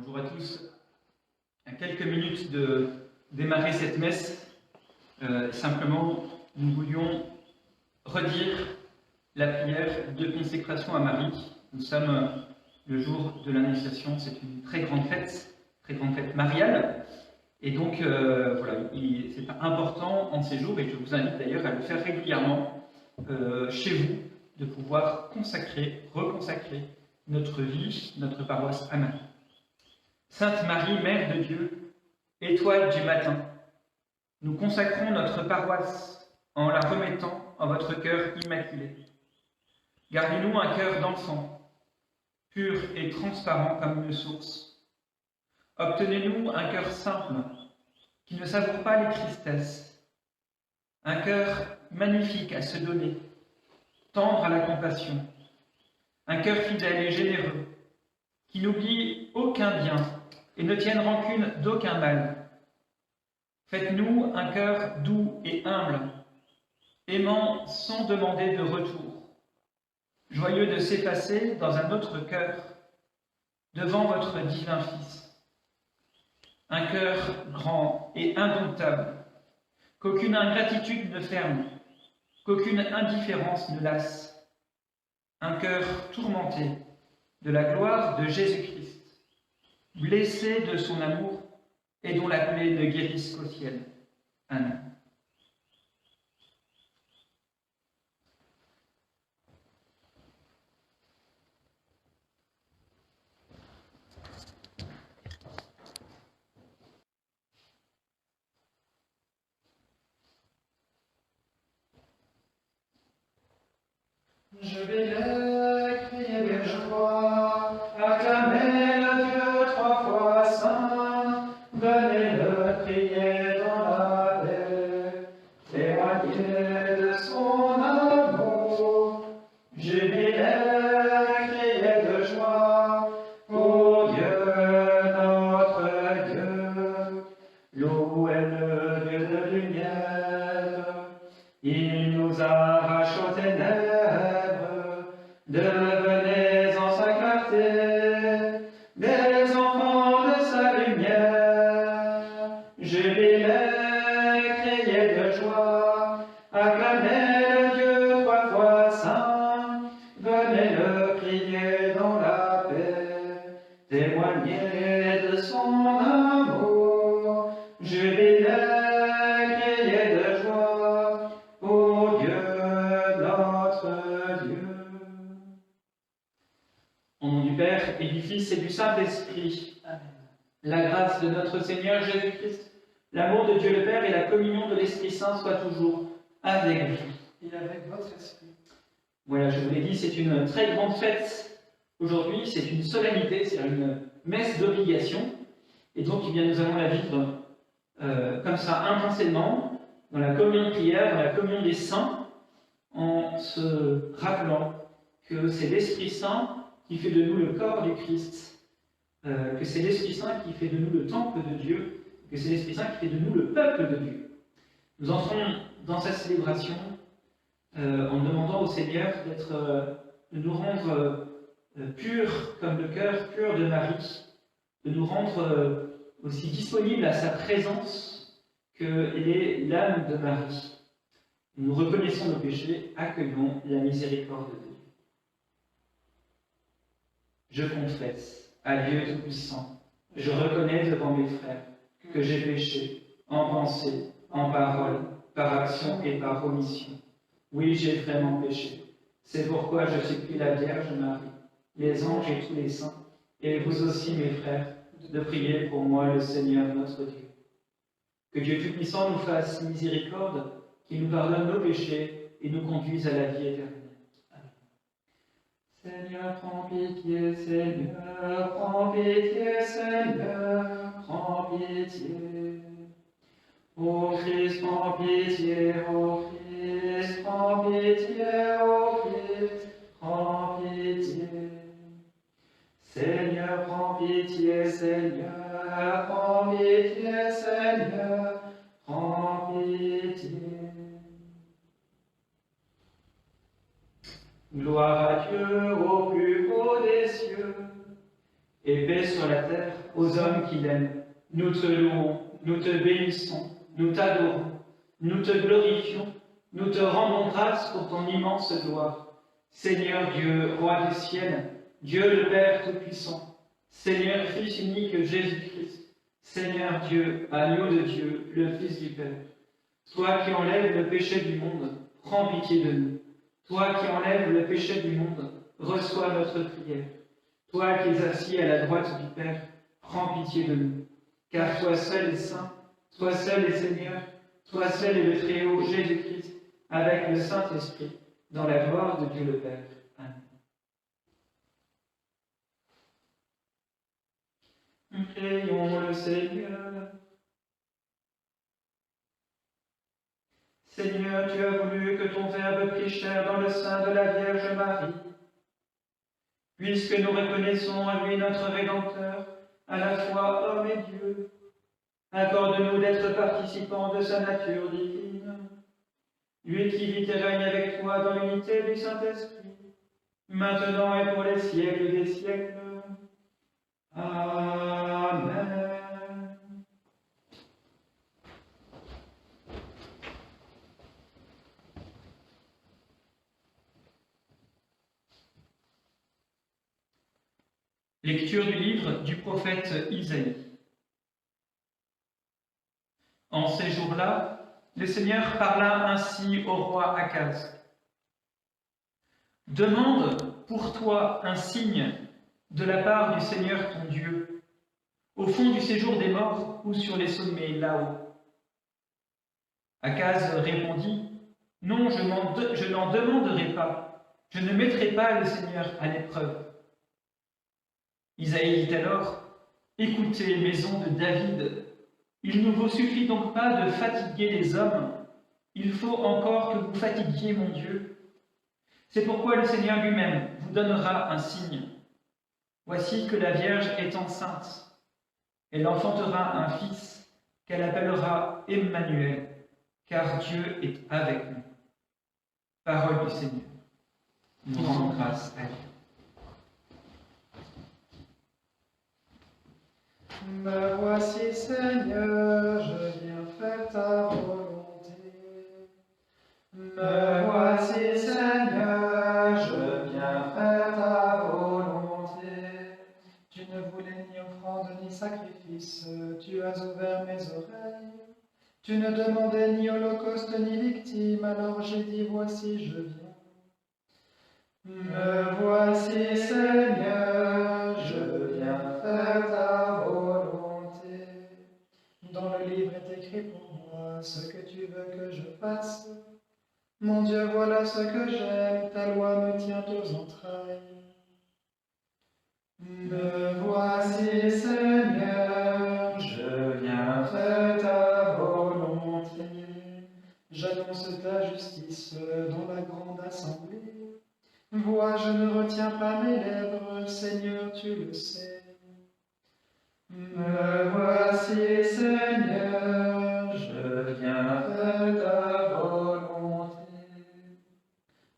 Bonjour à tous. À quelques minutes de démarrer cette messe, simplement, nous voulions redire la prière de consécration à Marie. Nous sommes le jour de l'Annonciation, c'est une très grande fête mariale. Et donc, voilà, c'est important en ces jours, et je vous invite d'ailleurs à le faire régulièrement chez vous, de pouvoir reconsacrer notre vie, notre paroisse à Marie. Sainte Marie, Mère de Dieu, étoile du matin, nous consacrons notre paroisse en la remettant en votre cœur immaculé. Gardez-nous un cœur d'enfant, pur et transparent comme une source. Obtenez-nous un cœur simple, qui ne savoure pas les tristesses, un cœur magnifique à se donner, tendre à la compassion, un cœur fidèle et généreux, qui n'oublie aucun bien et ne tienne rancune d'aucun mal. Faites-nous un cœur doux et humble, aimant sans demander de retour, joyeux de s'effacer dans un autre cœur, devant votre divin Fils. Un cœur grand et indomptable, qu'aucune ingratitude ne ferme, qu'aucune indifférence ne lasse. Un cœur tourmenté de la gloire de Jésus-Christ, blessé de son amour et dont la plaie ne guérisse qu'au ciel. Amen. Je vais le crier de joie, acclamer le Dieu trois fois saint, venez-le prier dans la paix, témoigner de son amour. Je vais le crier de joie, ô Dieu, notre Dieu, louez-le Dieu de lumière, il nous arrache aux ténèbres. Devenez en sa clarté des enfants de sa lumière. Jubilez, criez de joie, acclamez le Dieu trois fois saint. Venez le prier dans la paix, témoignez de son amour. Jubilez, criez de joie, ô Dieu, notre Dieu. Au nom du Père et du Fils et du Saint-Esprit. Amen. La grâce de notre Seigneur Jésus-Christ, l'amour de Dieu le Père et la communion de l'Esprit Saint soient toujours avec vous. Et avec votre esprit. Voilà, je vous l'ai dit, c'est une très grande fête aujourd'hui, c'est une solennité, c'est une messe d'obligation. Et donc, eh bien, nous allons la vivre comme ça, intensément, dans la communion de prière, dans la communion des saints, en se rappelant que c'est l'Esprit Saint qui fait de nous le corps du Christ, que c'est l'Esprit Saint qui fait de nous le temple de Dieu, que c'est l'Esprit Saint qui fait de nous le peuple de Dieu. Nous entrons dans cette célébration en demandant au Seigneur de nous rendre purs comme le cœur pur de Marie, de nous rendre aussi disponibles à sa présence que est l'âme de Marie. Nous reconnaissons nos péchés, accueillons la miséricorde de Dieu. Je confesse à Dieu Tout-Puissant, je reconnais devant mes frères que j'ai péché en pensée, en parole, par action et par omission. Oui, j'ai vraiment péché. C'est pourquoi je supplie la Vierge Marie, les anges et tous les saints, et vous aussi, mes frères, de prier pour moi le Seigneur notre Dieu. Que Dieu Tout-Puissant nous fasse miséricorde, qu'il nous pardonne nos péchés et nous conduise à la vie éternelle. Seigneur, prends pitié, Seigneur, prends pitié, Seigneur, prends pitié. Ô Christ, prends pitié, ô Christ, prends pitié, ô Christ, prends pitié. Seigneur, prends pitié, Seigneur, prends pitié, Seigneur, prends pitié. Gloire à Dieu au plus haut des cieux, et paix sur la terre aux hommes qui l'aiment. Nous te louons, nous te bénissons, nous t'adorons, nous te glorifions, nous te rendons grâce pour ton immense gloire. Seigneur Dieu, roi du ciel, Dieu le Père Tout-Puissant, Seigneur Fils unique Jésus-Christ, Seigneur Dieu, agneau de Dieu, le Fils du Père. Toi qui enlèves le péché du monde, prends pitié de nous. Toi qui enlèves le péché du monde, reçois notre prière. Toi qui es assis à la droite du Père, prends pitié de nous. Car toi seul est saint, toi seul est Seigneur, toi seul est le Très-Haut Jésus-Christ, avec le Saint-Esprit, dans la gloire de Dieu le Père. Amen. Prions le Seigneur. Seigneur, tu as voulu que ton Verbe prit chair dans le sein de la Vierge Marie. Puisque nous reconnaissons en lui notre Rédempteur, à la fois homme et Dieu, accorde-nous d'être participants de sa nature divine. Lui qui vit et règne avec toi dans l'unité du Saint-Esprit, maintenant et pour les siècles des siècles. Amen. Lecture du livre du prophète Isaïe. En ces jours-là, le Seigneur parla ainsi au roi Akaz. Demande pour toi un signe de la part du Seigneur ton Dieu, au fond du séjour des morts ou sur les sommets là-haut. Akaz répondit, non, je n'en demanderai pas, je ne mettrai pas le Seigneur à l'épreuve. Isaïe dit alors, écoutez, maison de David, il ne vous suffit donc pas de fatiguer les hommes, il faut encore que vous fatiguiez mon Dieu. C'est pourquoi le Seigneur lui-même vous donnera un signe. Voici que la Vierge est enceinte. Elle enfantera un fils qu'elle appellera Emmanuel, car Dieu est avec nous. Parole du Seigneur. Nous rendons grâce à Dieu. Me voici, Seigneur, je viens faire ta volonté. Me voici, Seigneur, je viens faire ta volonté. Tu ne voulais ni offrande ni sacrifice, tu as ouvert mes oreilles. Tu ne demandais ni holocauste ni victime, alors j'ai dit, voici, je viens. Me voici, Seigneur, je viens faire ta volonté. Dans le livre est écrit pour moi ce que tu veux que je fasse. Mon Dieu, voilà ce que j'aime, ta loi me tient aux entrailles. Me voici, Seigneur, je viens faire ta volonté. J'annonce ta justice dans la grande assemblée. Vois, je ne retiens pas mes lèvres, Seigneur, tu le sais. Me voici, Seigneur, je viens faire ta volonté.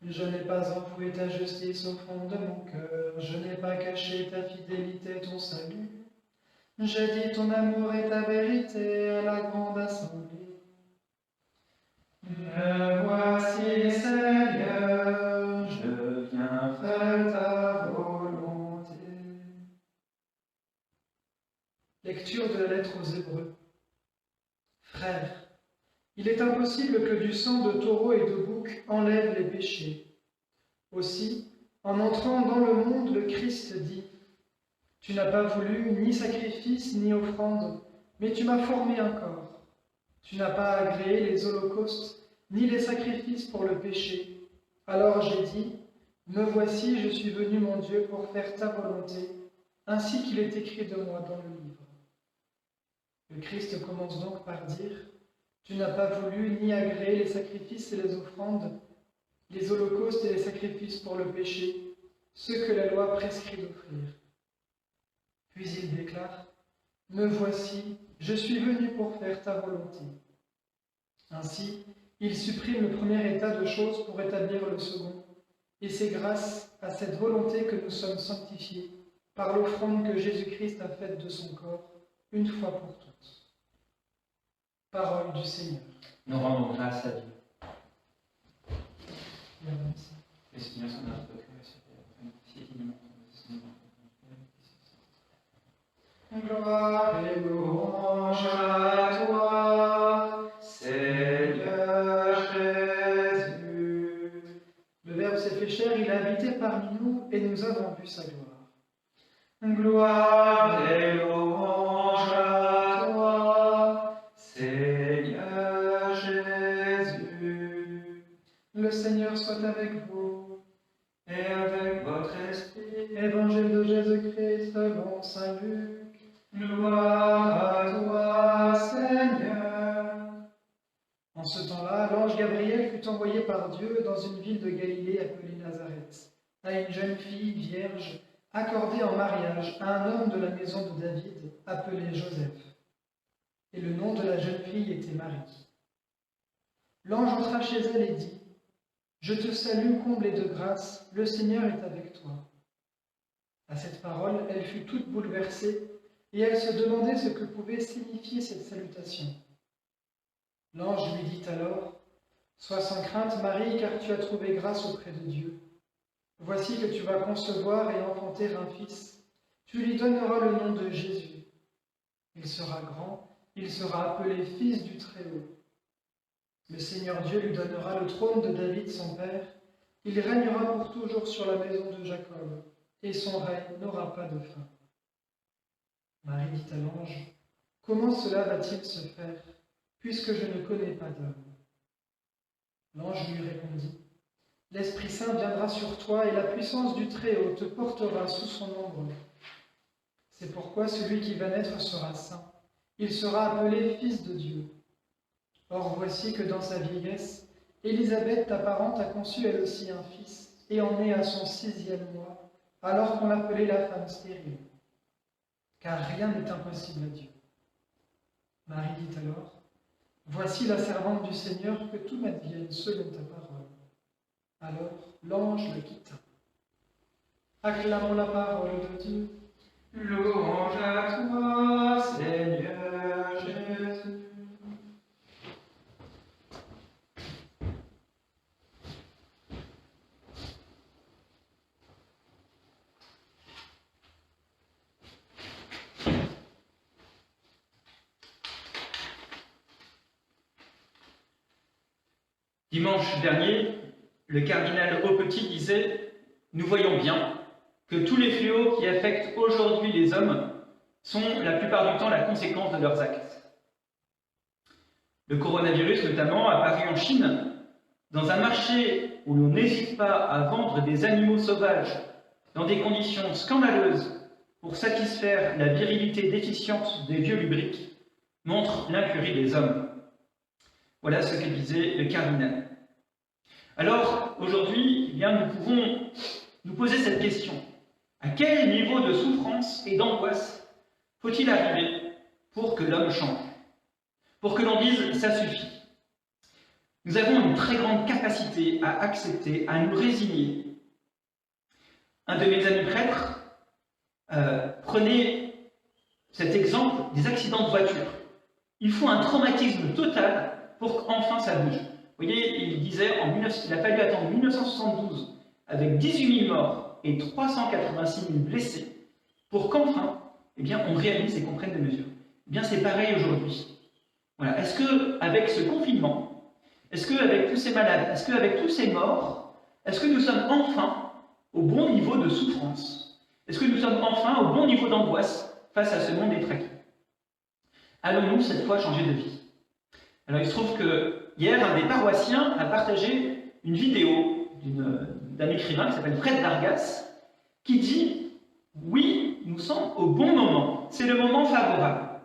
Je n'ai pas enfoui ta justice au fond de mon cœur, je n'ai pas caché ta fidélité, ton salut. J'ai dit ton amour et ta vérité à la grande assemblée. Me voici, Seigneur, je viens faire ta volonté. Lecture de la lettre aux Hébreux. Frères, il est impossible que du sang de taureau et de bouc enlève les péchés. Aussi, en entrant dans le monde, le Christ dit, « Tu n'as pas voulu ni sacrifice ni offrande, mais tu m'as formé un corps. Tu n'as pas agréé les holocaustes ni les sacrifices pour le péché. Alors j'ai dit, « Me voici, je suis venu, mon Dieu, pour faire ta volonté, ainsi qu'il est écrit de moi dans le livre. » Le Christ commence donc par dire, « Tu n'as pas voulu ni agréer les sacrifices et les offrandes, les holocaustes et les sacrifices pour le péché, ceux que la loi prescrit d'offrir. » Puis il déclare, « Me voici, je suis venu pour faire ta volonté. » Ainsi, il supprime le premier état de choses pour établir le second, et c'est grâce à cette volonté que nous sommes sanctifiés, par l'offrande que Jésus-Christ a faite de son corps, une fois pour toutes. Parole du Seigneur. Nous rendons grâce à Dieu. Merci. Le Seigneur s'en a fait Gloire et louange à toi, Seigneur Jésus. Le Verbe s'est fait chair, il a habité parmi nous et nous avons vu sa gloire. Gloire et louange à toi, Seigneur Jésus. Le Seigneur soit avec vous et avec votre esprit. Évangile de Jésus-Christ selon saint Luc. Gloire à toi, Seigneur. En ce temps-là, l'ange Gabriel fut envoyé par Dieu dans une ville de Galilée appelée Nazareth, à une jeune fille vierge, accordée en mariage à un homme de la maison de David, appelé Joseph. Et le nom de la jeune fille était Marie. L'ange entra chez elle et dit : Je te salue, comblée de grâce, le Seigneur est avec toi. À cette parole, elle fut toute bouleversée, et elle se demandait ce que pouvait signifier cette salutation. L'ange lui dit alors : Sois sans crainte, Marie, car tu as trouvé grâce auprès de Dieu. Voici que tu vas concevoir et enfanter un fils. Tu lui donneras le nom de Jésus. Il sera grand, il sera appelé Fils du Très-Haut. Le Seigneur Dieu lui donnera le trône de David, son père. Il régnera pour toujours sur la maison de Jacob, et son règne n'aura pas de fin. Marie dit à l'ange : Comment cela va-t-il se faire, puisque je ne connais pas d'homme ? L'ange lui répondit : L'Esprit Saint viendra sur toi, et la puissance du Très-Haut te portera sous son ombre. C'est pourquoi celui qui va naître sera saint. Il sera appelé Fils de Dieu. Or voici que dans sa vieillesse, Élisabeth, ta parente, a conçu elle aussi un fils, et en est à son 6e mois, alors qu'on l'appelait la femme stérile. Car rien n'est impossible à Dieu. Marie dit alors : Voici la servante du Seigneur, que tout m'advienne selon ta parole. Alors l'ange la quitta. Acclamons la parole de Dieu. Louange à toi, Seigneur Jésus. Dimanche dernier, le cardinal Aupetit disait : Nous voyons bien que tous les fléaux qui affectent aujourd'hui les hommes sont la plupart du temps la conséquence de leurs actes. Le coronavirus, notamment, apparu en Chine, dans un marché où l'on n'hésite pas à vendre des animaux sauvages dans des conditions scandaleuses pour satisfaire la virilité déficiente des vieux lubriques, montre l'incurie des hommes. Voilà ce que disait le cardinal. Alors, aujourd'hui, nous pouvons nous poser cette question. À quel niveau de souffrance et d'angoisse faut-il arriver pour que l'homme change ? Pour que l'on dise « ça suffit ». Nous avons une très grande capacité à accepter, à nous résigner. Un de mes amis prêtres prenait cet exemple des accidents de voiture. Il faut un traumatisme total pour qu'enfin ça bouge. Vous voyez, il disait qu'il a fallu attendre 1972 avec 18 000 morts et 386 000 blessés pour qu'enfin, on réalise et qu'on prenne des mesures. C'est pareil aujourd'hui. Voilà. Est-ce qu'avec ce confinement, est-ce qu'avec tous ces malades, est-ce qu'avec tous ces morts, est-ce que nous sommes enfin au bon niveau de souffrance? Est-ce que nous sommes enfin au bon niveau d'angoisse face à ce monde détraqué? Allons-nous cette fois changer de vie? Alors il se trouve que hier, un des paroissiens a partagé une vidéo d'un écrivain qui s'appelle Fred Vargas, qui dit « Oui, nous sommes au bon moment, c'est le moment favorable. »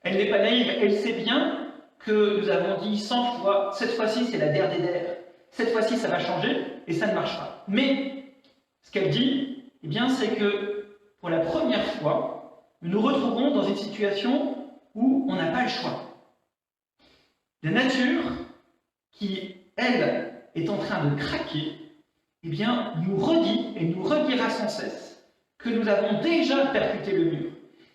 Elle n'est pas naïve, elle sait bien que nous avons dit 100 fois « Cette fois-ci, c'est la der des der. Cette fois-ci, ça va changer et ça ne marche pas. » Mais ce qu'elle dit, c'est que pour la première fois, nous nous retrouvons dans une situation où on n'a pas le choix. La nature, qui, elle, est en train de craquer, nous redit et nous redira sans cesse que nous avons déjà percuté le mur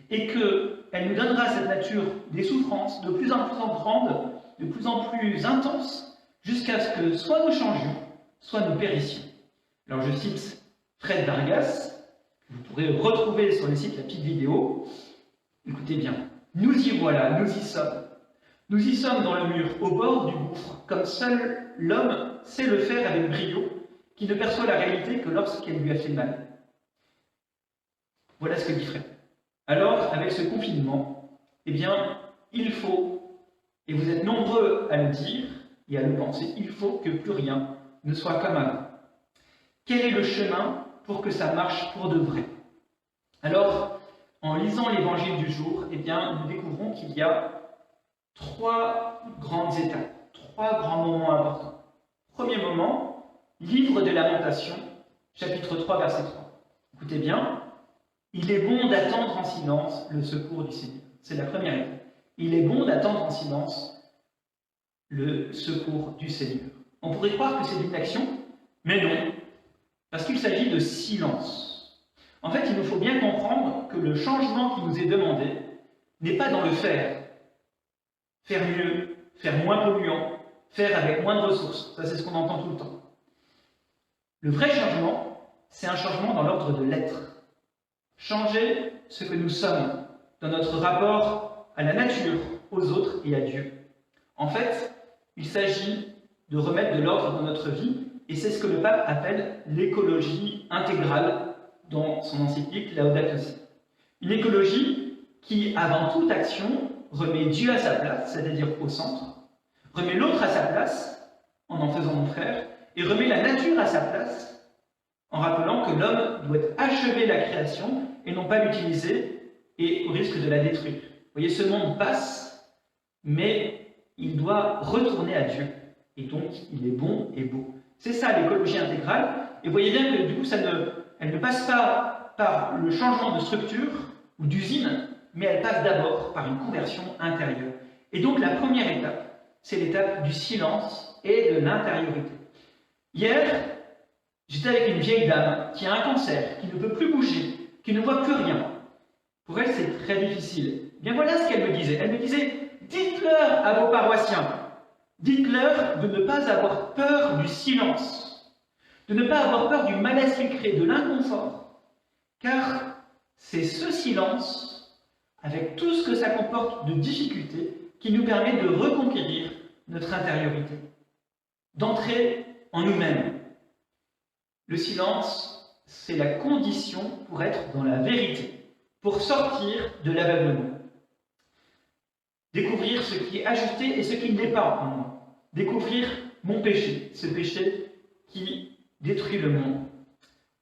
et qu'elle nous donnera cette nature des souffrances de plus en plus grandes, de plus en plus intenses, jusqu'à ce que soit nous changions, soit nous périssions. Alors je cite Fred Vargas, que vous pourrez retrouver sur le site la petite vidéo. Écoutez bien, nous y voilà, nous y sommes. Nous y sommes dans le mur, au bord du gouffre, comme seul l'homme sait le faire avec brio, qui ne perçoit la réalité que lorsqu'elle lui a fait mal. Voilà ce que dit Fred. Alors, avec ce confinement, eh bien, il faut, et vous êtes nombreux à le dire et à le penser, il faut que plus rien ne soit comme avant. Quel est le chemin pour que ça marche pour de vrai? Alors, en lisant l'évangile du jour, eh bien, nous découvrons qu'il y a 3 grandes étapes, 3 grands moments importants. Premier moment, livre de Lamentation, chapitre 3, verset 3. Écoutez bien, il est bon d'attendre en silence le secours du Seigneur. C'est la première étape. Il est bon d'attendre en silence le secours du Seigneur. On pourrait croire que c'est une action, mais non, parce qu'il s'agit de silence. En fait, il nous faut bien comprendre que le changement qui nous est demandé n'est pas dans le faire. Faire mieux, faire moins polluant, faire avec moins de ressources. Ça, c'est ce qu'on entend tout le temps. Le vrai changement, c'est un changement dans l'ordre de l'être. Changer ce que nous sommes dans notre rapport à la nature, aux autres et à Dieu. En fait, il s'agit de remettre de l'ordre dans notre vie, et c'est ce que le pape appelle l'écologie intégrale dans son encyclique Laudato Si. Une écologie qui, avant toute action, remet Dieu à sa place, c'est-à-dire au centre, remet l'autre à sa place, en faisant mon frère, et remet la nature à sa place, en rappelant que l'homme doit achever la création et non pas l'utiliser, et au risque de la détruire. Vous voyez, ce monde passe, mais il doit retourner à Dieu, et donc il est bon et beau. C'est ça l'écologie intégrale, et vous voyez bien que du coup, elle ne passe pas par le changement de structure ou d'usine, mais elle passe d'abord par une conversion intérieure. Et donc la première étape, c'est l'étape du silence et de l'intériorité. Hier, j'étais avec une vieille dame qui a un cancer, qui ne peut plus bouger, qui ne voit plus rien. Pour elle, c'est très difficile. Bien voilà ce qu'elle me disait. Elle me disait, dites-leur à vos paroissiens, dites-leur de ne pas avoir peur du silence, de ne pas avoir peur du malaise qu'il crée, de l'inconfort, car c'est ce silence, avec tout ce que ça comporte de difficultés, qui nous permet de reconquérir notre intériorité, d'entrer en nous-mêmes. Le silence, c'est la condition pour être dans la vérité, pour sortir de l'aveuglement. Découvrir ce qui est ajusté et ce qui ne l'est pas en moi. Découvrir mon péché, ce péché qui détruit le monde.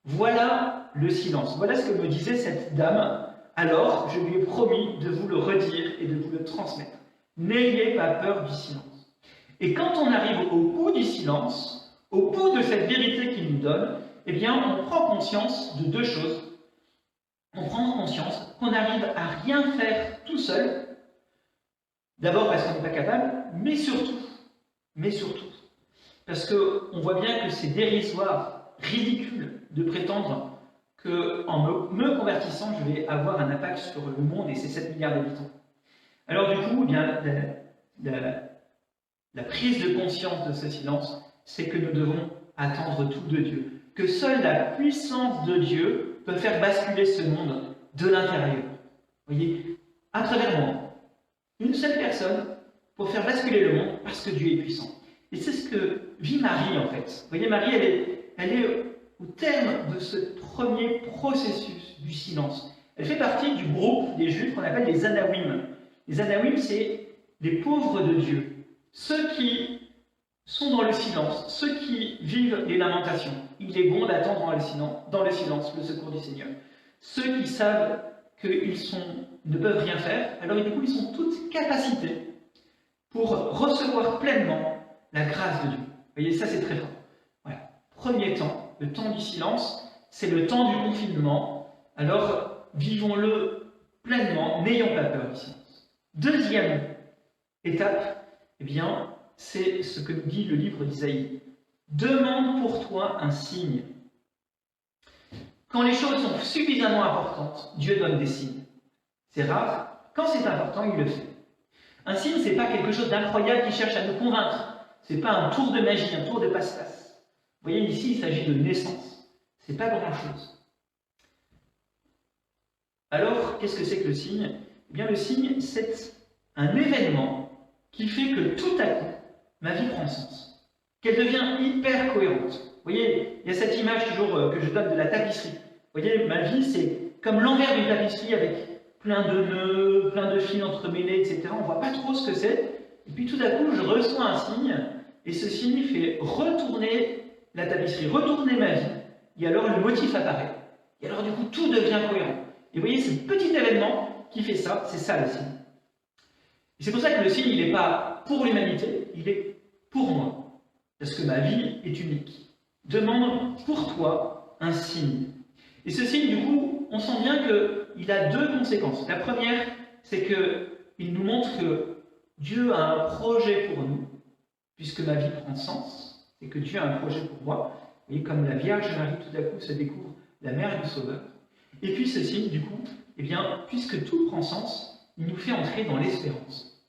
Voilà le silence. Voilà ce que me disait cette dame. Alors, je lui ai promis de vous le redire et de vous le transmettre. N'ayez pas peur du silence. Et quand on arrive au bout du silence, au bout de cette vérité qu'il nous donne, eh bien, on prend conscience de 2 choses. On prend conscience qu'on n'arrive à rien faire tout seul. D'abord parce qu'on n'est pas capable, mais surtout, parce qu'on voit bien que c'est dérisoire, ridicule de prétendre qu'en me convertissant, je vais avoir un impact sur le monde et ses 7 milliards d'habitants. Alors du coup, eh bien, la prise de conscience de ce silence, c'est que nous devons attendre tout de Dieu. Que seule la puissance de Dieu peut faire basculer ce monde de l'intérieur. Vous voyez, à travers moi, une seule personne pour faire basculer le monde parce que Dieu est puissant. Et c'est ce que vit Marie en fait. Vous voyez, Marie, elle est au terme de ce premier processus du silence. Elle fait partie du groupe des Juifs qu'on appelle les Anawim. Les Anawim, c'est les pauvres de Dieu, ceux qui sont dans le silence, ceux qui vivent les lamentations. Il est bon d'attendre dans le silence le secours du Seigneur. Ceux qui savent qu'ils ne peuvent rien faire, alors du coup ils sont toutes capacités pour recevoir pleinement la grâce de Dieu. Vous voyez, ça c'est très fort. Voilà. Premier temps, le temps du silence, c'est le temps du confinement. Alors vivons-le pleinement, n'ayons pas peur du silence. Deuxième étape, eh bien, c'est ce que nous dit le livre d'Isaïe. Demande pour toi un signe. Quand les choses sont suffisamment importantes, Dieu donne des signes. C'est rare. Quand c'est important, il le fait. Un signe, ce n'est pas quelque chose d'incroyable qui cherche à nous convaincre. Ce n'est pas un tour de magie, un tour de passe-passe. Vous voyez, ici, il s'agit de naissance. Ce n'est pas grand-chose. Alors, qu'est-ce que c'est que le signe? Eh bien, le signe, c'est un événement qui fait que tout à coup, ma vie prend sens. Qu'elle devient hyper cohérente. Vous voyez, il y a cette image toujours que je donne de la tapisserie. Vous voyez, ma vie, c'est comme l'envers d'une tapisserie avec plein de nœuds, plein de fils entremêlés, etc. On ne voit pas trop ce que c'est. Et puis tout à coup, je reçois un signe, et ce signe fait retourner la tapisserie, retourner ma vie. Et alors le motif apparaît. Et alors du coup, tout devient cohérent. Et vous voyez, ce petit événement qui fait ça, c'est ça le signe. Et c'est pour ça que le signe, il n'est pas pour l'humanité, il est pour moi. Parce que ma vie est unique. Demande pour toi un signe. Et ce signe, du coup, on sent bien qu'il a deux conséquences. La première, c'est qu'il nous montre que Dieu a un projet pour nous, puisque ma vie prend sens, et que Dieu a un projet pour moi. Et comme la Vierge Marie, tout à coup, se découvre la mère du Sauveur. Et puis ce signe, du coup, eh bien, puisque tout prend sens, il nous fait entrer dans l'espérance.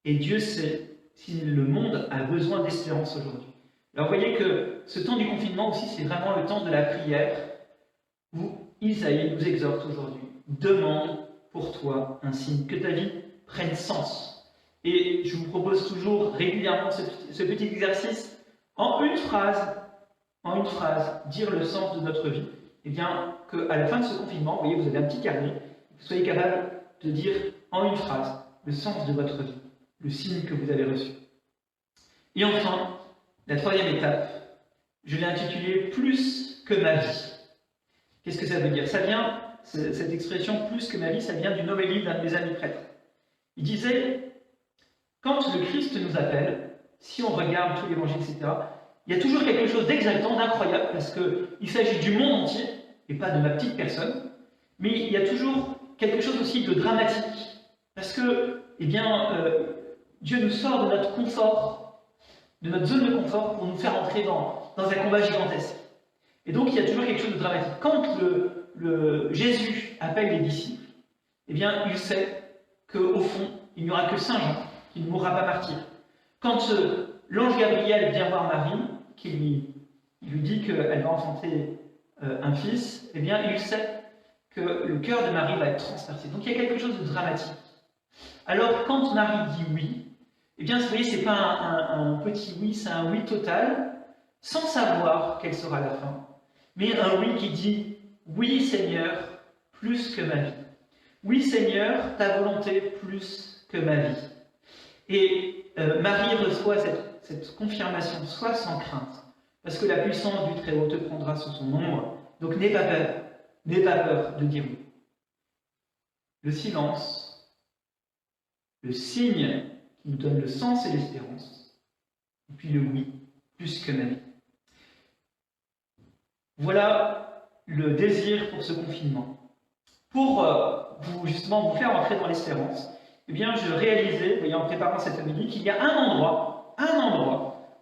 Et Dieu sait si le monde a besoin d'espérance aujourd'hui. Alors vous voyez que ce temps du confinement aussi, c'est vraiment le temps de la prière, où Isaïe nous exhorte aujourd'hui. Demande pour toi un signe, que ta vie prenne sens. Et je vous propose toujours régulièrement ce petit exercice, en une phrase, dire le sens de notre vie. Eh bien, qu'à la fin de ce confinement, vous voyez, vous avez un petit carnet, que vous soyez capable de dire en une phrase le sens de votre vie, le signe que vous avez reçu. Et enfin, la troisième étape, je l'ai intitulée « Plus que ma vie ». Qu'est-ce que ça veut dire? Ça vient, cette expression « plus que ma vie », ça vient d'une homélie d'un de mes amis prêtres. Il disait, quand le Christ nous appelle, si on regarde tout l'évangile, etc., il y a toujours quelque chose d'exaltant, d'incroyable, parce qu'il s'agit du monde entier, et pas de ma petite personne, mais il y a toujours quelque chose aussi de dramatique, parce que, eh bien, Dieu nous sort de notre confort, de notre zone de confort, pour nous faire entrer dans un combat gigantesque. Et donc, il y a toujours quelque chose de dramatique. Quand Jésus appelle les disciples, eh bien, il sait qu'au fond, il n'y aura que Saint Jean qui ne mourra pas martyr. Quand l'ange Gabriel vient voir Marie, qui lui dit qu'elle va enfanter un fils, eh bien, il sait que le cœur de Marie va être transpercé. Donc, il y a quelque chose de dramatique. Alors, quand Marie dit oui, eh bien, vous voyez, ce n'est pas un petit oui, c'est un oui total, sans savoir quelle sera la fin, mais un oui qui dit « Oui, Seigneur, plus que ma vie. Oui, Seigneur, ta volonté plus que ma vie. » Et Marie reçoit cette confirmation, soit sans crainte, parce que la puissance du Très-Haut te prendra sous son ombre. Donc n'aie pas peur de dire oui. Le silence, le signe qui nous donne le sens et l'espérance, et puis le oui, plus que ma vie. Voilà le désir pour ce confinement. Pour justement vous faire entrer dans l'espérance, eh bien, je réalisais, voyez, en préparant cette homélie, qu'il y a un endroit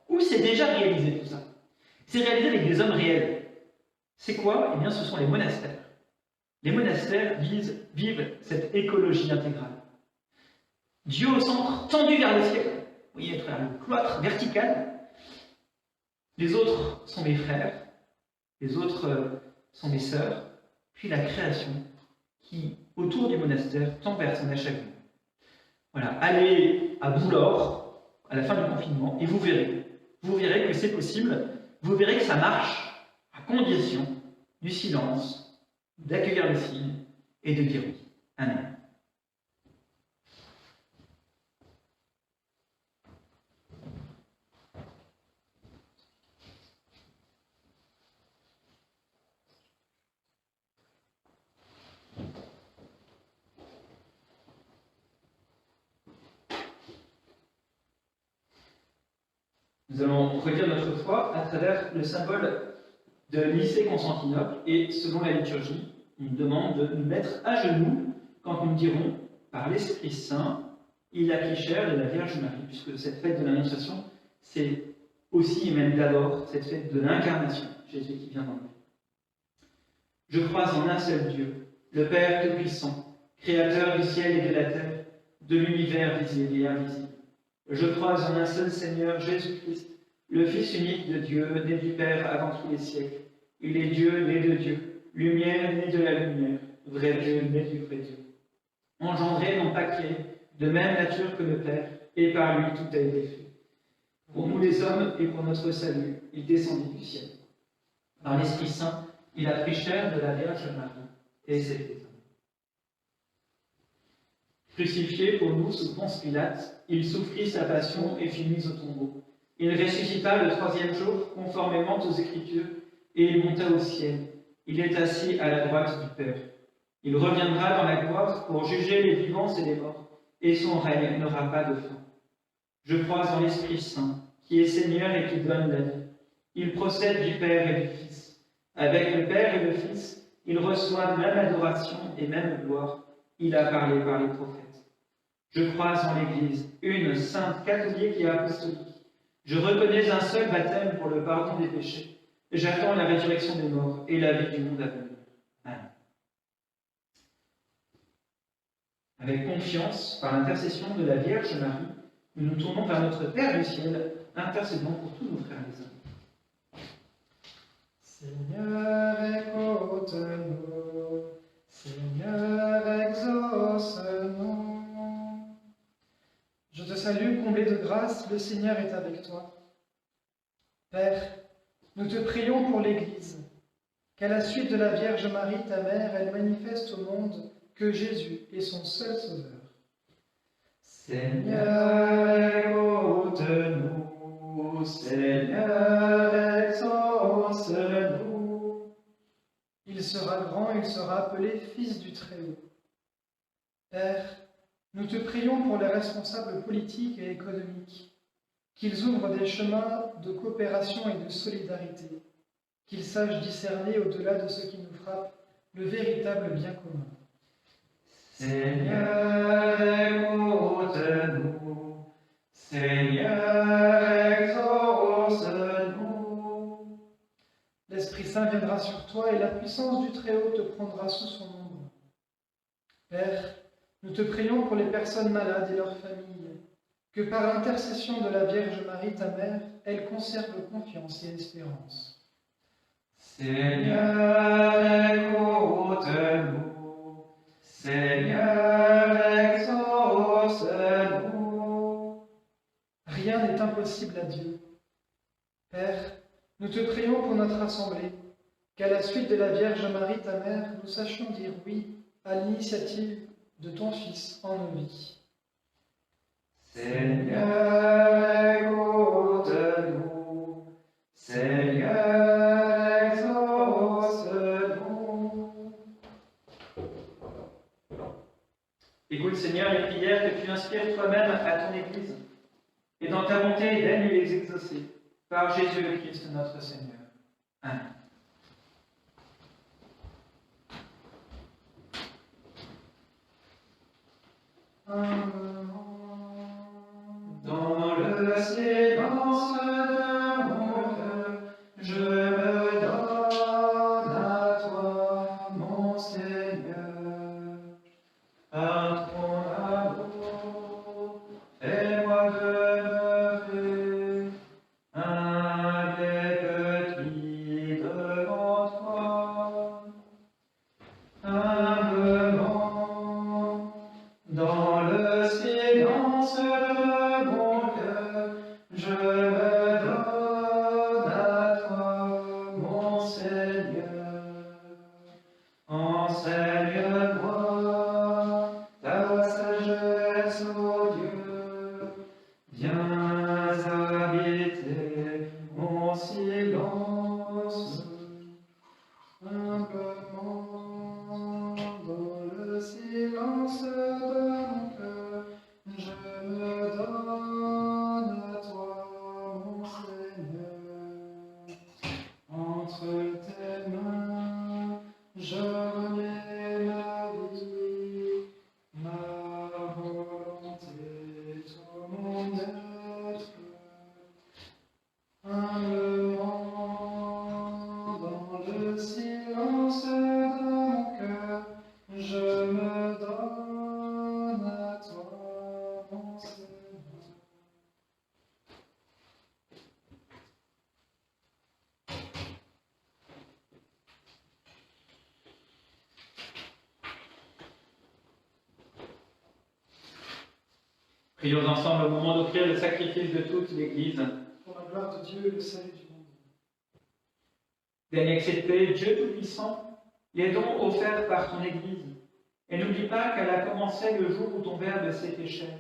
où c'est déjà réalisé tout ça. C'est réalisé avec des hommes réels. C'est quoi? Eh bien, ce sont les monastères. Les monastères vivent cette écologie intégrale. Dieu au centre, tendu vers le ciel. Vous voyez, vers le cloître vertical. Les autres sont mes frères. Les autres sont mes sœurs. Puis la création qui, autour du monastère, tend vers son achèvement. Voilà, allez à Boulor, à la fin du confinement, et vous verrez que c'est possible, vous verrez que ça marche, à condition du silence, d'accueillir le signe et de dire oui. Amen. Nous allons redire notre foi à travers le symbole de Nicée-Constantinople et selon la liturgie, on nous demande de nous mettre à genoux quand nous dirons par l'Esprit Saint, il a pris chair de la Vierge Marie, puisque cette fête de l'Annonciation, c'est aussi et même d'abord cette fête de l'incarnation, Jésus qui vient dans nous. Je crois en un seul Dieu, le Père Tout-Puissant, Créateur du ciel et de la terre, de l'univers visible et invisible. Je crois en un seul Seigneur, Jésus-Christ, le Fils unique de Dieu, né du Père avant tous les siècles. Il est Dieu, né de Dieu, lumière, né de la lumière, vrai Dieu, né du vrai Dieu. Engendré, non pas créé, de même nature que le Père, et par lui tout a été fait. Pour nous les hommes et pour notre salut, il descendit du ciel. Par l'Esprit Saint, il a pris chair de la Vierge Marie, et s'est fait homme. Crucifié pour nous sous Ponce Pilate, il souffrit sa passion et fut mis au tombeau. Il ressuscita le troisième jour, conformément aux Écritures, et il monta au ciel. Il est assis à la droite du Père. Il reviendra dans la gloire pour juger les vivants et les morts, et son règne n'aura pas de fin. Je crois en l'Esprit Saint, qui est Seigneur et qui donne la vie. Il procède du Père et du Fils. Avec le Père et le Fils, il reçoit même adoration et même gloire. Il a parlé par les prophètes. Je crois en l'Église, une sainte catholique et apostolique. Je reconnais un seul baptême pour le pardon des péchés. J'attends la résurrection des morts et la vie du monde à venir. Amen. Avec confiance, par l'intercession de la Vierge Marie, nous nous tournons vers notre Père du ciel, intercédons pour tous nos frères et sœurs. Seigneur, écoute-nous. Seigneur, exauce-nous. Je te salue, comblé de grâce, le Seigneur est avec toi. Père, nous te prions pour l'Église, qu'à la suite de la Vierge Marie, ta mère, elle manifeste au monde que Jésus est son seul Sauveur. Seigneur, écoute-nous. Seigneur, exauce-nous. Il sera grand, il sera appelé Fils du Très-Haut. Père, nous te prions pour les responsables politiques et économiques, qu'ils ouvrent des chemins de coopération et de solidarité, qu'ils sachent discerner au-delà de ce qui nous frappe le véritable bien commun. Seigneur, écoute-nous. Seigneur, exauce-nous. L'Esprit Saint viendra sur toi et la puissance du Très-Haut te prendra sous son ombre. Père, nous te prions pour les personnes malades et leurs familles, que par l'intercession de la Vierge Marie, ta mère, elle conserve confiance et espérance. Seigneur, écoute-nous. Seigneur, exauce-nous. Rien n'est impossible à Dieu. Père, nous te prions pour notre assemblée, qu'à la suite de la Vierge Marie, ta mère, nous sachions dire oui à l'initiative de ton Fils en nos vies. Seigneur, écoute-nous. Seigneur, exauce-nous. Écoute, Seigneur, les prières que tu inspires toi-même à ton Église, et dans ta bonté, daigne les exaucer, par Jésus le Christ, notre Seigneur. Amen. Dans le silence de mon cœur, je me donne à toi, mon Seigneur. Par ton amour, fais-moi demeurer humble et petit devant toi, humblement dans le silence. Prions ensemble au moment d'offrir le sacrifice de toute l'Église. Pour la gloire de Dieu et le salut du monde. Daigne accepter, Dieu Tout-Puissant, les dons offerts par ton Église, et n'oublie pas qu'elle a commencé le jour où ton Verbe s'est fait chair.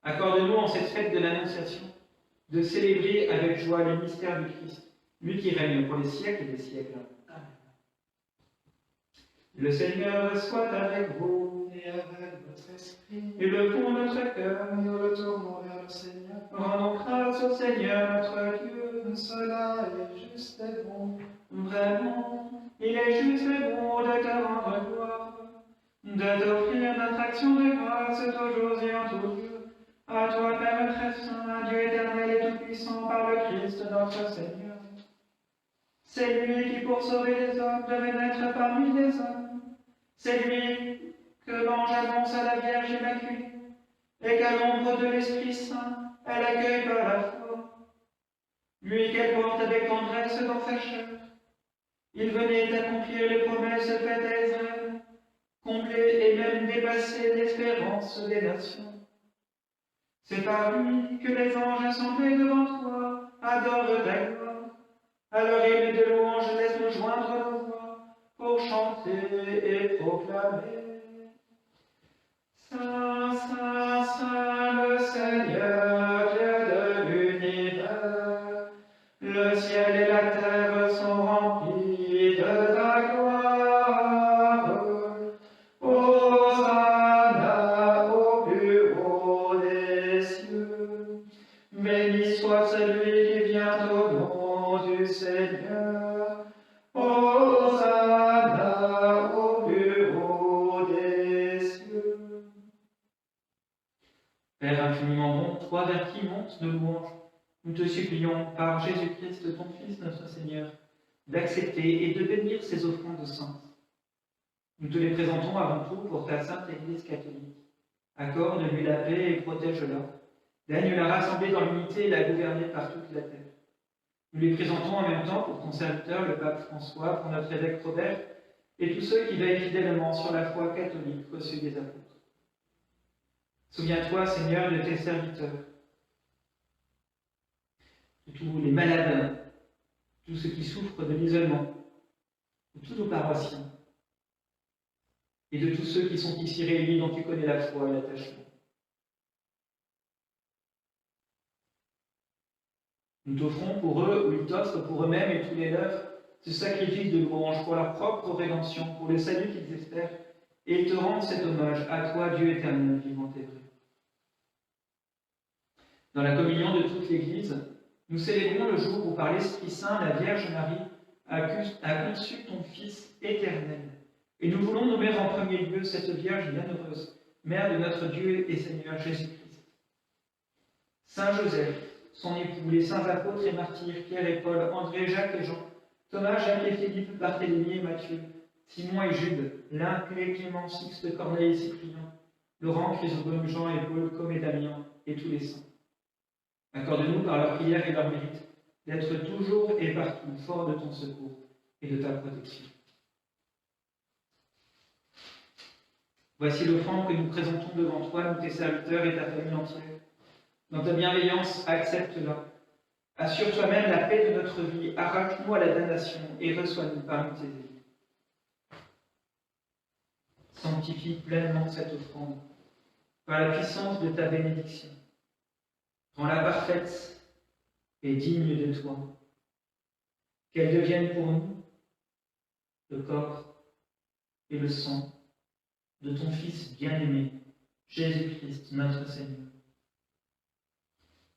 Accorde-nous en cette fête de l'Annonciation de célébrer avec joie le mystère du Christ, lui qui règne pour les siècles des siècles. Amen. Le Seigneur soit avec vous, Et avec votre esprit, et le fond de notre cœur, nous le tournons vers le Seigneur. rendons grâce au Seigneur notre Dieu. Cela est juste et bon. Vraiment, il est juste et bon de te rendre gloire, de t'offrir notre action de grâce toujours et en tout lieu. À toi, Père très saint, Dieu éternel et tout-puissant, par le Christ notre Seigneur. C'est lui qui, pour sauver les hommes, devait naître parmi les hommes. C'est lui que l'ange annonce à la Vierge Immaculée, et qu'à l'ombre de l'Esprit Saint, elle accueille par la foi. Lui qu'elle porte avec tendresse dans sa chair. Il venait d'accomplir les promesses faites à Israël, combler et même dépasser l'espérance des nations. C'est par lui que les anges assemblés devant toi adorent ta gloire. À leur hymne de louange, laisse-nous joindre nos voix pour chanter et proclamer. Saint, Saint, Saint, le Seigneur, Dieu de l'univers, le ciel et la terre sont remplis de ta gloire. Hosanna au plus haut des cieux. Béni soit celui qui vient au nom du Seigneur. Hosanna au plus haut des cieux. Père infiniment bon, toi vers qui montent nos louanges, nous te supplions, par Jésus-Christ, ton Fils, notre Seigneur, d'accepter et de bénir ces offrandes saintes. Nous te les présentons avant tout pour ta sainte Église catholique. Accorde-lui la paix et protège-la. Daigne la rassembler dans l'unité et la gouverner par toute la terre. Nous les présentons en même temps pour ton serviteur, le pape François, pour notre évêque Robert, et tous ceux qui veillent fidèlement sur la foi catholique reçue des apôtres. Souviens-toi, Seigneur, de tes serviteurs, de tous les malades, tous ceux qui souffrent de l'isolement, de tous nos paroissiens, et de tous ceux qui sont ici réunis dont tu connais la foi et l'attachement. Nous t'offrons pour eux, ou ils t'offrent pour eux-mêmes et tous les leurs, ce sacrifice de louange pour leur propre rédemption, pour le salut qu'ils espèrent, et ils te rendent cet hommage à toi, Dieu éternel, vivant et vrai. Dans la communion de toute l'Église, nous célébrons le jour où, par l'Esprit Saint, la Vierge Marie a conçu ton Fils éternel. Et nous voulons nommer en premier lieu cette Vierge bienheureuse, Mère de notre Dieu et Seigneur Jésus-Christ. Saint Joseph, son époux, les saints apôtres et martyrs, Pierre et Paul, André, Jacques et Jean, Thomas, Jacques et Philippe, Barthélemy et Matthieu, Simon et Jude, Lin, Clément, Sixte, Corneille et Cyprien, Laurent, Chrysostome, Jean et Paul, Com et Damien, et tous les saints. Accorde-nous par leur prière et leur mérite d'être toujours et partout forts de ton secours et de ta protection. Voici l'offrande que nous présentons devant toi, nous tes serviteurs et ta famille entière. Dans ta bienveillance, accepte-la. Assure toi-même la paix de notre vie, arrache-nous à la damnation et reçois-nous parmi tes élus. Sanctifie pleinement cette offrande par la puissance de ta bénédiction. Rends-la parfaite et digne de toi. Qu'elle devienne pour nous le corps et le sang de ton Fils bien-aimé, Jésus-Christ, notre Seigneur.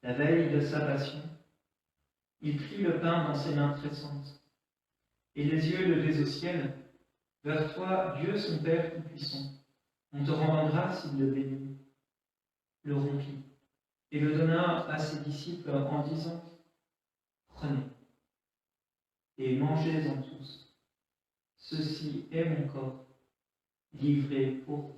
La veille de sa passion, il prit le pain dans ses mains tressantes, et les yeux levés au ciel, vers toi, Dieu son Père Tout-Puissant, on te rendra grâce, il le bénit, le rompit, et le donna à ses disciples en disant, « Prenez et mangez-en tous, ceci est mon corps, livré pour vous. »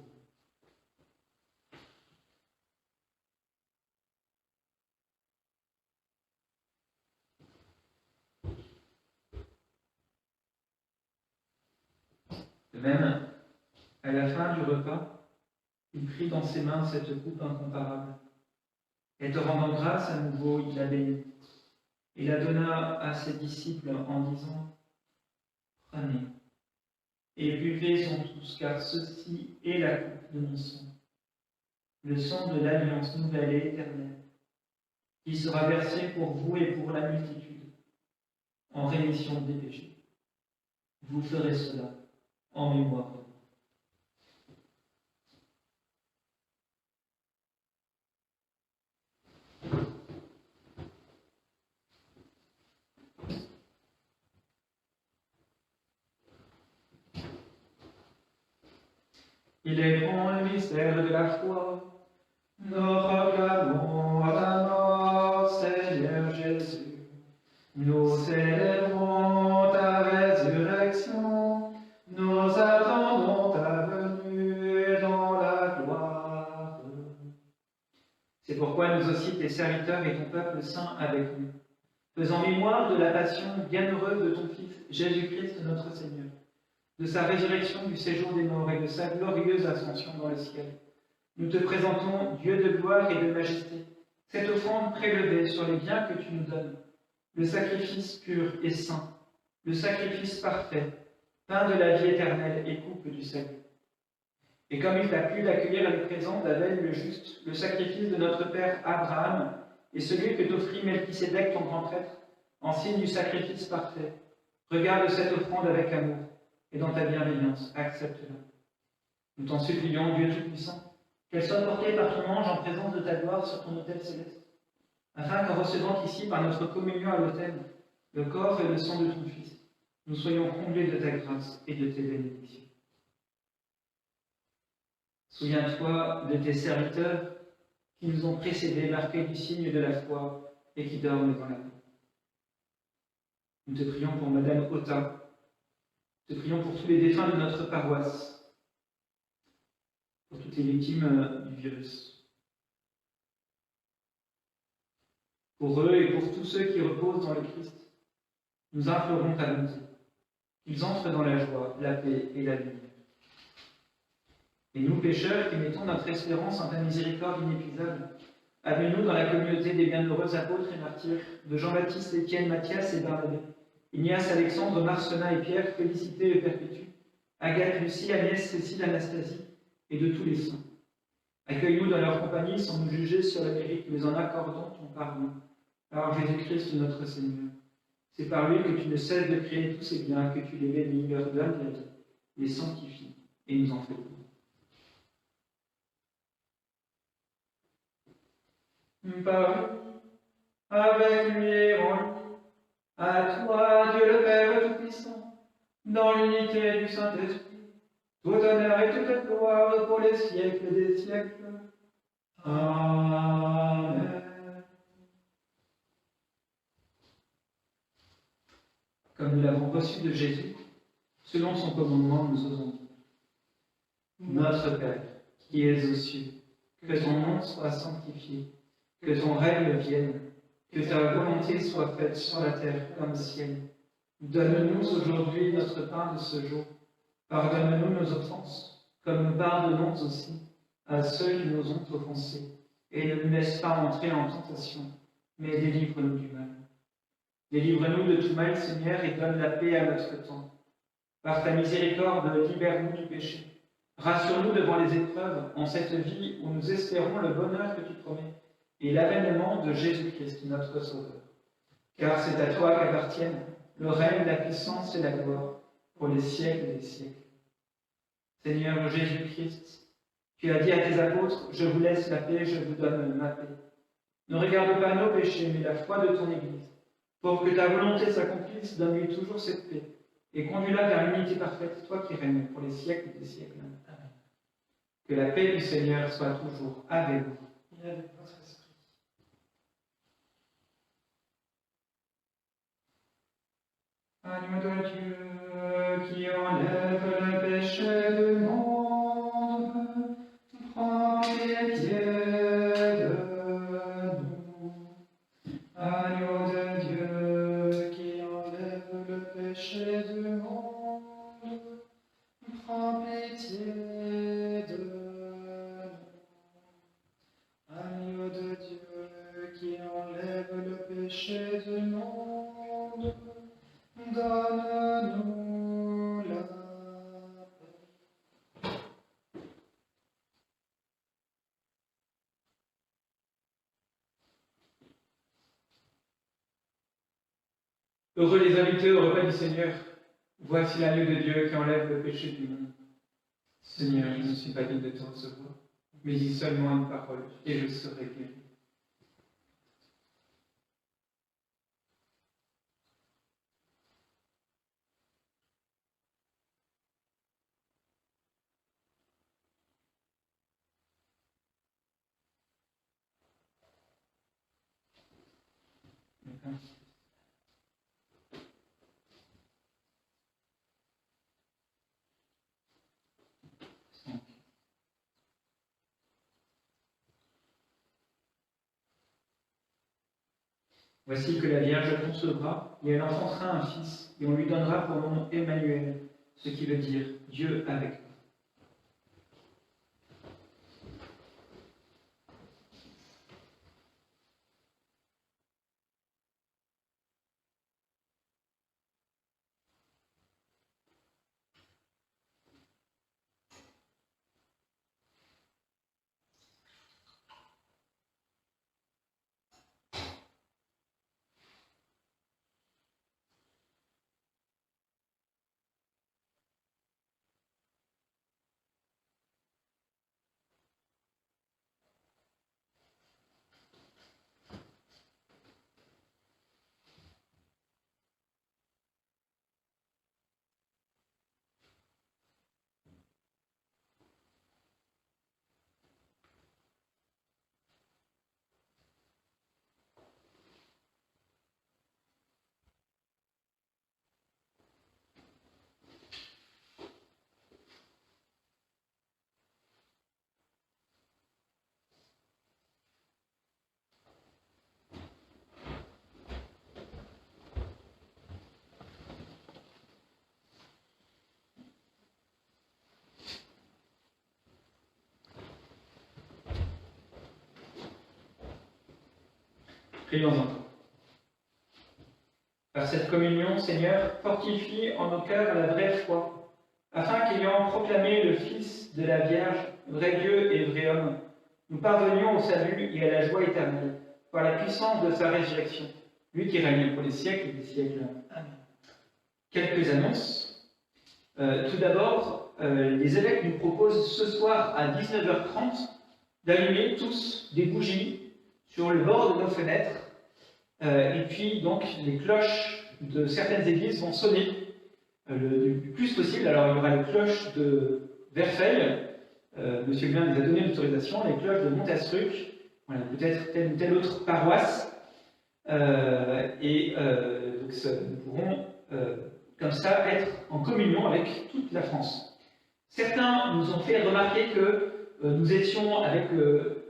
De même, à la fin du repas, il prit dans ses mains cette coupe incomparable, Et te rendant grâce à nouveau, il la bénit. Il la donna à ses disciples en disant, prenez et buvez-en tous, car ceci est la coupe de mon sang, le sang de l'alliance nouvelle et éternelle, qui sera versé pour vous et pour la multitude, en rémission des péchés. Vous ferez cela en mémoire de moi. Il est grand le mystère de la foi. Nous proclamons ta mort, Seigneur Jésus. Nous célébrons ta résurrection. Nous attendons ta venue dans la gloire. C'est pourquoi nous aussi, tes serviteurs et ton peuple saint avec nous, faisant mémoire de la passion bienheureuse de ton Fils, Jésus-Christ notre Seigneur, de sa résurrection du séjour des morts et de sa glorieuse ascension dans le ciel. Nous te présentons, Dieu de gloire et de majesté, cette offrande prélevée sur les biens que tu nous donnes, le sacrifice pur et saint, le sacrifice parfait, pain de la vie éternelle et coupe du salut. Et comme il t'a plu d'accueillir les présents d'Abel le juste, le sacrifice de notre père Abraham, et celui que t'offrit Melchisédek ton grand prêtre, en signe du sacrifice parfait, regarde cette offrande avec amour, et dans ta bienveillance, accepte-la. Nous t'en supplions, Dieu Tout-Puissant, qu'elle soit portée par ton ange en présence de ta gloire sur ton autel céleste, afin qu'en recevant ici, par notre communion à l'autel, le corps et le sang de ton Fils, nous soyons comblés de ta grâce et de tes bénédictions. Souviens-toi de tes serviteurs qui nous ont précédés, marqués du signe de la foi et qui dorment dans la paix. Nous te prions pour Madame Ota. Nous te prions pour tous les défunts de notre paroisse, pour toutes les victimes du virus. Pour eux et pour tous ceux qui reposent dans le Christ, nous implorons ta bonté, qu'ils entrent dans la joie, la paix et la lumière. Et nous, pécheurs, qui mettons notre espérance en ta miséricorde inépuisable, amène-nous dans la communauté des bienheureux apôtres et martyrs, de Jean-Baptiste, Étienne, Matthias et Barnabé, Ignace, Alexandre, Marcelin et Pierre, Félicité et Perpétue, Agathe, Lucie, Agnès, Cécile, Anastasie, et de tous les saints. Accueille-nous dans leur compagnie sans nous juger sur le mérite, mais en accordant ton pardon, par Jésus-Christ notre Seigneur. C'est par lui que tu ne cesses de créer tous ces biens, que tu les bénis, leur donnes la vie, les sanctifies, et nous en fais pour. Par avec lui et en lui, à toi, Dieu le Père Tout-Puissant, dans l'unité du Saint-Esprit, tout honneur et toute gloire pour les siècles des siècles. Amen. Comme nous l'avons reçu de Jésus, selon son commandement, nous osons dire. Notre Père, qui es aux cieux, que ton nom soit sanctifié, que ton règne vienne, que ta volonté soit faite sur la terre comme au ciel. Donne-nous aujourd'hui notre pain de ce jour. Pardonne-nous nos offenses, comme nous pardonnons aussi à ceux qui nous ont offensés. Et ne nous laisse pas entrer en tentation, mais délivre-nous du mal. Délivre-nous de tout mal, Seigneur, et donne la paix à notre temps. Par ta miséricorde, libère-nous du péché. Rassure-nous devant les épreuves, en cette vie où nous espérons le bonheur que tu promets, et l'avènement de Jésus-Christ, notre Sauveur. Car c'est à toi qu'appartiennent le règne, la puissance et la gloire, pour les siècles des siècles. Seigneur Jésus-Christ, tu as dit à tes apôtres, je vous laisse la paix, je vous donne ma paix. Ne regarde pas nos péchés, mais la foi de ton Église. Pour que ta volonté s'accomplisse, donne-lui toujours cette paix, et conduis-la vers l'unité parfaite, toi qui règnes pour les siècles des siècles. Amen. Que la paix du Seigneur soit toujours avec vous. Et avec votre esprit. Agneau de Dieu, qui enlève le péché du monde, prends pitié de nous. Agneau de Dieu, qui enlève le péché du monde, prends pitié de nous. Agneau de Dieu, Heureux les invités au repas du Seigneur. Voici l'agneau de Dieu qui enlève le péché du monde. Seigneur, je ne suis pas digne de te recevoir, mais dis seulement une parole, et je serai guéri. Voici que la Vierge concevra, et elle enfantera un fils, et on lui donnera pour nom Emmanuel, ce qui veut dire Dieu avec nous. Prions ensemble. Par cette communion, Seigneur, fortifie en nos cœurs la vraie foi, afin qu'ayant proclamé le Fils de la Vierge, vrai Dieu et vrai homme, nous parvenions au salut et à la joie éternelle, par la puissance de sa résurrection, lui qui règne pour les siècles des siècles. Amen. Quelques annonces. Tout d'abord, les évêques nous proposent ce soir à 19h30 d'allumer tous des bougies sur le bord de nos fenêtres. Et puis, donc, les cloches de certaines églises vont sonner le plus possible. Alors, il y aura les cloches de Verfeil. Monsieur Glin nous a donné l'autorisation. Les cloches de Montastruc. Voilà, peut-être telle ou telle autre paroisse. Donc, nous pourrons, comme ça, être en communion avec toute la France. Certains nous ont fait remarquer que nous étions avec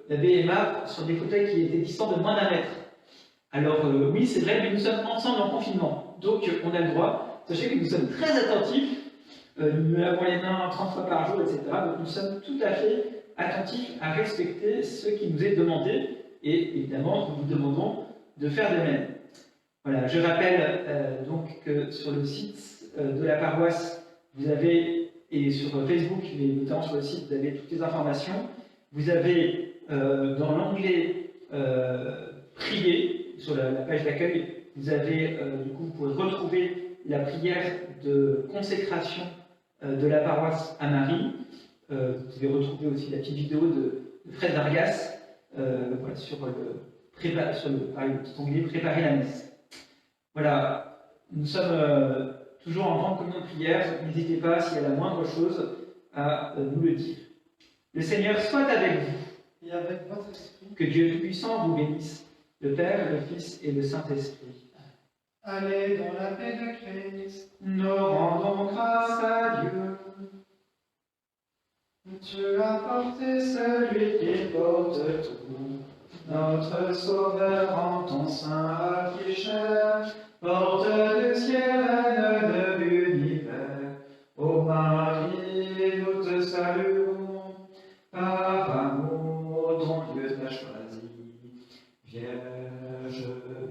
la BMA sur des fauteuils qui étaient distants de moins d'1 mètre. Alors oui, c'est vrai, mais nous sommes ensemble en confinement, donc on a le droit. Sachez que nous sommes très attentifs, nous lavons les mains 30 fois par jour, etc. Donc nous sommes tout à fait attentifs à respecter ce qui nous est demandé, et évidemment, nous vous demandons de faire de même. Voilà, je rappelle donc que sur le site de la paroisse, vous avez, et sur Facebook, mais notamment sur le site, vous avez toutes les informations. Vous avez dans l'onglet Prier, sur la page d'accueil, vous avez, du coup, vous pouvez retrouver la prière de consécration de la paroisse à Marie. Vous pouvez retrouver aussi la petite vidéo de Fred Vargas voilà, sur le petit onglet Préparer la messe. Voilà, nous sommes toujours en grande communion de prière. N'hésitez pas, s'il y a la moindre chose, à nous le dire. Le Seigneur soit avec vous. Et avec votre esprit. Que Dieu Tout-Puissant vous bénisse, le Père, le Fils et le Saint-Esprit. Allez dans la paix de Christ. Nous rendons grâce à Dieu. Tu as porté celui qui porte tout, notre Sauveur en ton sein afficheur, porte du ciel de l'univers. Ô Marie, nous te saluons, par amour ton Dieu t'a choisi, Vierge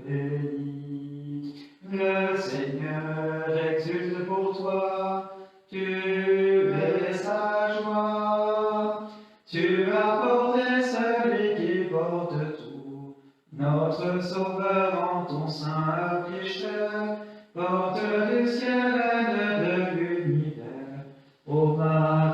bénie. Le Seigneur exulte pour toi, tu es sa joie. Tu as porté celui qui porte tout, notre Sauveur en ton sein afficheur, porte du ciel, de l'univers, ô Marie.